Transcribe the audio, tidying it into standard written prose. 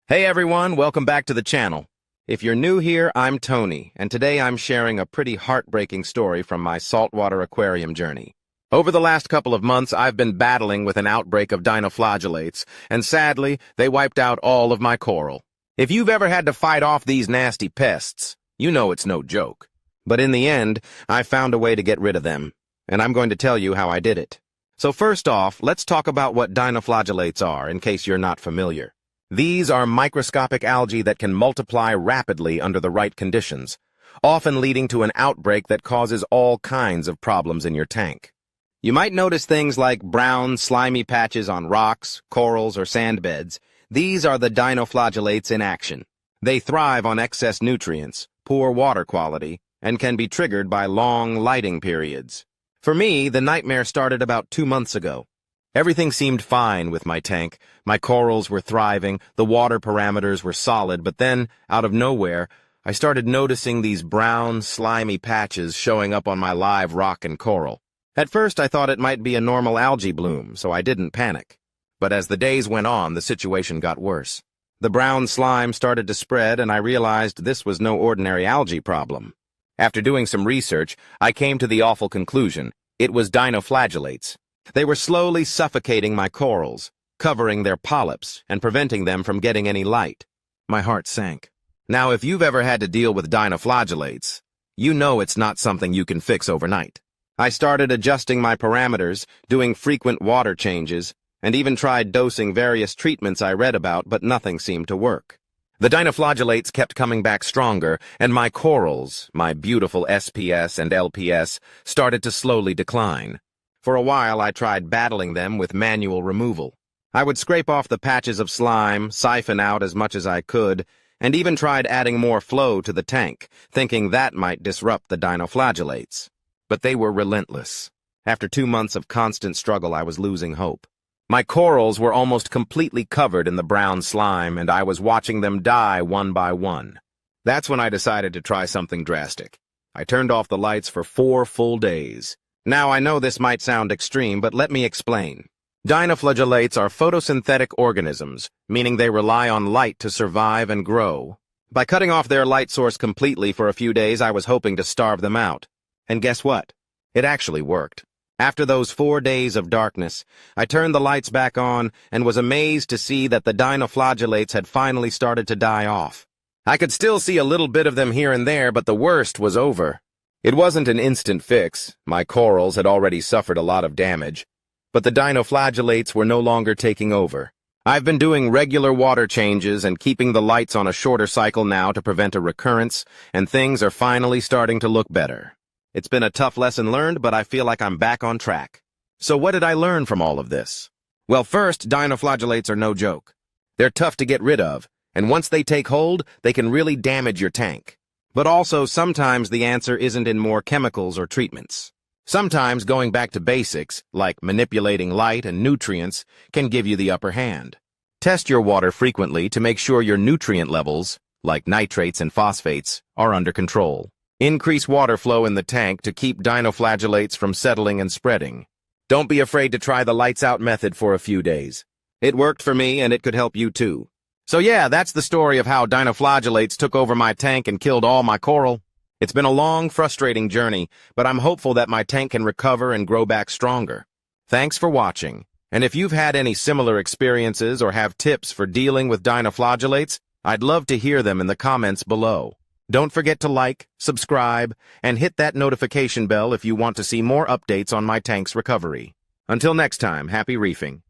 Hey everyone, welcome back to the channel. If you're new here, I'm Tony, and today I'm sharing a pretty heartbreaking story from my saltwater aquarium journey. Over the last couple of months, I've been battling with an outbreak of dinoflagellates, and sadly, they wiped out all of my coral. If you've ever had to fight off these nasty pests, you know it's no joke. But in the end, I found a way to get rid of them, and I'm going to tell you how I did it. So first off, let's talk about what dinoflagellates are, in case you're not familiar. These are microscopic algae that can multiply rapidly under the right conditions, often leading to an outbreak that causes all kinds of problems in your tank. You might notice things like brown, slimy patches on rocks, corals, or sand beds. These are the dinoflagellates in action. They thrive on excess nutrients, poor water quality, and can be triggered by long lighting periods. For me, the nightmare started about 2 months ago. Everything seemed fine with my tank. My corals were thriving, the water parameters were solid, but then, out of nowhere, I started noticing these brown, slimy patches showing up on my live rock and coral. At first, I thought it might be a normal algae bloom, so I didn't panic. But as the days went on, the situation got worse. The brown slime started to spread, and I realized this was no ordinary algae problem. After doing some research, I came to the awful conclusion. It was dinoflagellates. They were slowly suffocating my corals, covering their polyps and preventing them from getting any light. My heart sank. Now, if you've ever had to deal with dinoflagellates, you know it's not something you can fix overnight. I started adjusting my parameters, doing frequent water changes, and even tried dosing various treatments I read about, but nothing seemed to work. The dinoflagellates kept coming back stronger, and my corals, my beautiful SPS and LPS, started to slowly decline. For a while, I tried battling them with manual removal. I would scrape off the patches of slime, siphon out as much as I could, and even tried adding more flow to the tank, thinking that might disrupt the dinoflagellates. But they were relentless. After 2 months of constant struggle, I was losing hope. My corals were almost completely covered in the brown slime, and I was watching them die one by one. That's when I decided to try something drastic. I turned off the lights for 4 full days. Now, I know this might sound extreme, but let me explain. Dinoflagellates are photosynthetic organisms, meaning they rely on light to survive and grow. By cutting off their light source completely for a few days, I was hoping to starve them out. And guess what? It actually worked. After those 4 days of darkness, I turned the lights back on and was amazed to see that the dinoflagellates had finally started to die off. I could still see a little bit of them here and there, but the worst was over. It wasn't an instant fix. My corals had already suffered a lot of damage, but the dinoflagellates were no longer taking over. I've been doing regular water changes and keeping the lights on a shorter cycle now to prevent a recurrence, and things are finally starting to look better. It's been a tough lesson learned, but I feel like I'm back on track. So what did I learn from all of this? Well, first, dinoflagellates are no joke. They're tough to get rid of, and once they take hold, they can really damage your tank. But also, sometimes the answer isn't in more chemicals or treatments. Sometimes going back to basics, like manipulating light and nutrients, can give you the upper hand. Test your water frequently to make sure your nutrient levels, like nitrates and phosphates, are under control. Increase water flow in the tank to keep dinoflagellates from settling and spreading. Don't be afraid to try the lights-out method for a few days. It worked for me, and it could help you too. So yeah, that's the story of how dinoflagellates took over my tank and killed all my coral. It's been a long, frustrating journey, but I'm hopeful that my tank can recover and grow back stronger. Thanks for watching. And if you've had any similar experiences or have tips for dealing with dinoflagellates, I'd love to hear them in the comments below. Don't forget to like, subscribe, and hit that notification bell if you want to see more updates on my tank's recovery. Until next time, happy reefing.